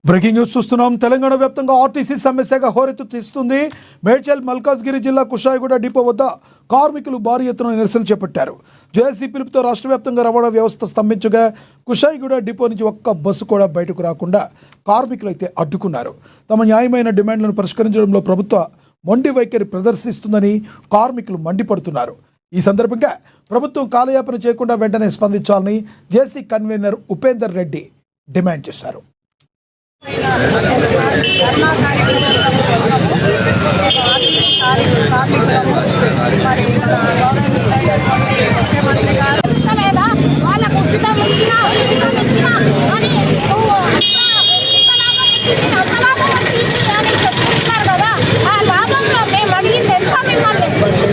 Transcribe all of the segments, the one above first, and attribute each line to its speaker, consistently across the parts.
Speaker 1: Breaking news చూస్తున్నాం. తెలంగాణ వ్యాప్తంగా RTC సమ్మె హోరెత్తు తీస్తుంది. మేడ్చల్ మల్కాజ్గిరి జిల్లా కుషాయిగూడ డిపో వద్ద కార్మికులు భారీ ఎత్తున నిరసన చేపట్టారు. జేఏసీ పిలుపుతో రాష్ట్ర వ్యాప్తంగా రవాణా వ్యవస్థ స్తంభించగా కుషాయిగూడ డిపో నుంచి ఒక్క బస్సు కూడా బయటకు రాకుండా కార్మికులు అయితే అడ్డుకున్నారు. తమ న్యాయమైన డిమాండ్లను పరిష్కరించడంలో ప్రభుత్వ మొండి వైఖరి ప్రదర్శిస్తుందని కార్మికులు మండిపడుతున్నారు. ఈ సందర్భంగా ప్రభుత్వం కాలయాపన చేయకుండా వెంటనే స్పందించాలని JAC convener Upender Reddy demand చేశారు.
Speaker 2: వాళ్ళకు ఉచితం ఇచ్చినా అని చెప్తున్నారు కదా. ఆ లాభంలో మేము అడిగింది ఎంత మిమ్మల్ని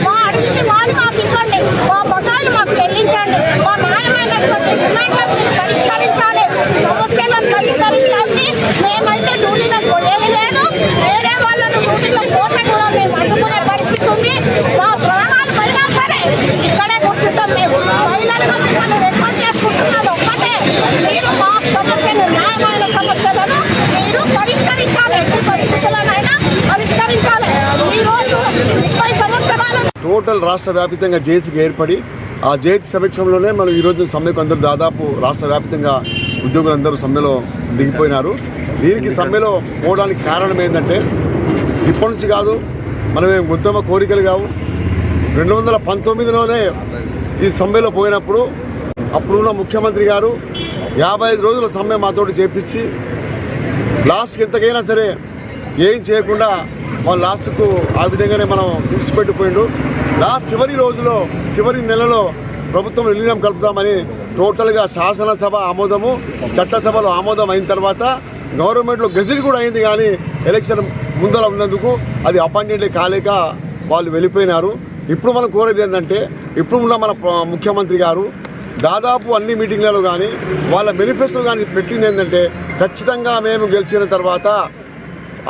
Speaker 2: మా అడిగింది వాళ్ళు మాకు ఇవ్వండి, మా బకాయిలు మాకు చెల్లించండి, మా న్యాయమైనటువంటి డిమాండ్లను మీరు పరిష్కరించాలి, సమస్యలను పరిష్కరించాలి. మేమైతే డ్యూటీలకు పోయేది లేదు, వేరే వాళ్ళను డ్యూటీలకు పోతే కూడా మేము అడ్డుకునే పరిస్థితి ఉంది. మా ప్రాణాలు పోయినా సరే ఇక్కడే కూర్చుంటాం. మేము మహిళలుగా మిమ్మల్ని రిక్వెస్ట్ చేసుకుంటున్నది ఒక్కటే, మీరు మా సమస్యలు న్యాయమైన సమస్యలను మీరు పరిష్కరించాలి, ఎట్టి పరిస్థితులనైనా పరిష్కరించాలి. ఈరోజు 30 సంవత్సరాల
Speaker 3: టోటల్ రాష్ట్ర వ్యాప్తంగా జేఏసీకి ఏర్పడి ఆ జేఏసీ సమక్షంలోనే మనం ఈరోజు సమ్మెకు అందరూ దాదాపు రాష్ట్ర వ్యాప్తంగా ఉద్యోగులందరూ సమ్మెలో దిగిపోయినారు. దీనికి సమ్మెలో పోవడానికి కారణం ఏంటంటే ఇప్పటి నుంచి కాదు, మనమేం ఉత్తమ కోరికలు కావు. 2019లోనే ఈ సమ్మెలో పోయినప్పుడు అప్పుడున్న ముఖ్యమంత్రి గారు 55 రోజుల సమ్మె మాతోటి చేపించి లాస్ట్కి ఎంతకైనా సరే ఏం చేయకుండా వాళ్ళు లాస్ట్కు ఆ విధంగానే మనం విడిచిపెట్టిపోయిండు. చివరి రోజులో చివరి నెలలో ప్రభుత్వం విలీనం కలుపుతామని టోటల్గా శాసనసభ ఆమోదము, చట్టసభలో ఆమోదం అయిన తర్వాత గవర్నమెంట్లో గెజిట్ కూడా అయింది, కానీ ఎలక్షన్ ముందర ఉన్నందుకు అది అపాయింటెడ్ కాలేక వాళ్ళు వెళ్ళిపోయినారు. ఇప్పుడు మనం కోరేది ఏంటంటే, ఇప్పుడు ఉన్న మన ముఖ్యమంత్రి గారు దాదాపు అన్ని మీటింగ్లలో కానీ వాళ్ళ మేనిఫెస్టో కానీ పెట్టింది ఏంటంటే, ఖచ్చితంగా మేము గెలిచిన తర్వాత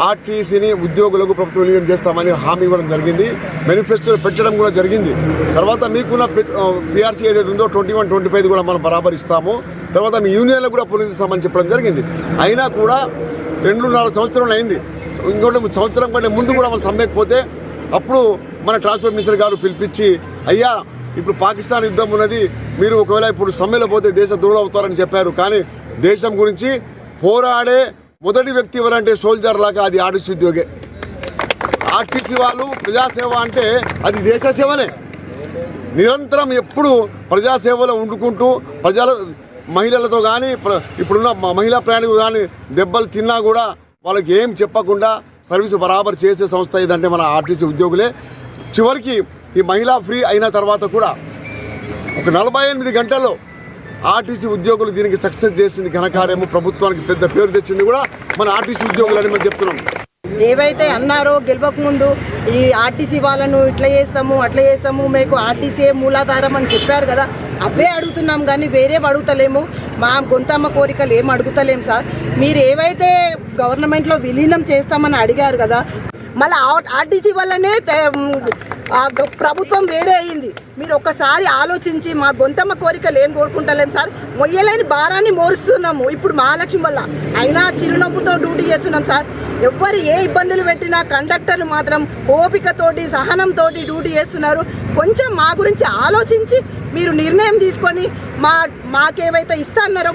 Speaker 3: ఆర్టీసీని ఉద్యోగులకు ప్రభుత్వం విలీనం చేస్తామని హామీ ఇవ్వడం జరిగింది. మేనిఫెస్టో పెట్టడం కూడా జరిగింది. తర్వాత మీకున్న పిఆర్సీ ఏదైతే ఉందో 21, 25 కూడా మనం బరాబర్ ఇస్తాము, తర్వాత మీ యూనియన్లకు కూడా పునరుద్ధరిస్తామని చెప్పడం జరిగింది. అయినా కూడా 2.5 సంవత్సరాలు అయింది. ఇంకోటి సంవత్సరం కంటే ముందు కూడా మనం సమ్మెకపోతే అప్పుడు మన ట్రాన్స్పోర్ట్ మినిస్టర్ గారు పిలిపించి, అయ్యా ఇప్పుడు పాకిస్తాన్ యుద్ధం ఉన్నది, మీరు ఒకవేళ ఇప్పుడు సమ్మెలో పోతే దేశ ద్రోహులు అవుతారని చెప్పారు. కానీ దేశం గురించి పోరాడే మొదటి వ్యక్తి ఎవరంటే సోల్జర్ లాగా అది ఆర్టీసీ ఉద్యోగే. ఆర్టీసీ వాళ్ళు ప్రజాసేవ అంటే అది దేశ సేవనే. నిరంతరం ఎప్పుడు ప్రజాసేవలో వండుకుంటూ మహిళలతో కానీ ఇప్పుడున్న మహిళా ప్రయాణికులు కానీ దెబ్బలు తిన్నా కూడా వాళ్ళకి ఏం చెప్పకుండా సర్వీసు బరాబర్ చేసే సంస్థ ఏదంటే మన ఆర్టీసీ ఉద్యోగులే. చివరికి ఈ మహిళా ఫ్రీ అయిన తర్వాత కూడా ఒక 48 గంటల్లో ఆర్టీసీ ఉద్యోగులు దీనికి సక్సెస్ చేసింది ఘనకార్యము, ప్రభుత్వానికి పెద్ద పేరు తెచ్చింది కూడా మన ఆర్టీసీ ఉద్యోగులని మనం చెప్తున్నాం.
Speaker 4: ఏవైతే అన్నారో గెలవకముందు ఈ ఆర్టీసీ వాళ్ళను ఇట్లా చేస్తాము అట్లా చేస్తాము, మీకు ఆర్టీసీ మూలాధారం అని చెప్పారు కదా, అవే అడుగుతున్నాం కానీ వేరేవి అడుగుతలేము. మా గొంతమ్మ కోరికలు ఏం అడుగుతలేము సార్. మీరు ఏవైతే గవర్నమెంట్లో విలీనం చేస్తామని అడిగారు కదా, మళ్ళీ ఆర్టీసీ వల్లనే ప్రభుత్వం వేరే అయింది. మీరు ఒక్కసారి ఆలోచించి మా గొంతమ్మ కోరికలు ఏం కోరుకుంటలేము సార్. మొయ్యలేని భారాన్ని మోరుస్తున్నాము ఇప్పుడు మహాలక్ష్మి వల్ల, అయినా చిరునవ్వుతో డ్యూటీ చేస్తున్నాం సార్. ఎవ్వరు ఏ ఇబ్బందులు పెట్టినా కండక్టర్లు మాత్రం ఓపికతోటి సహనంతో డ్యూటీ చేస్తున్నారు. కొంచెం మా గురించి ఆలోచించి మీరు నిర్ణయం తీసుకొని మాకేవైతే ఇస్తాన్నారో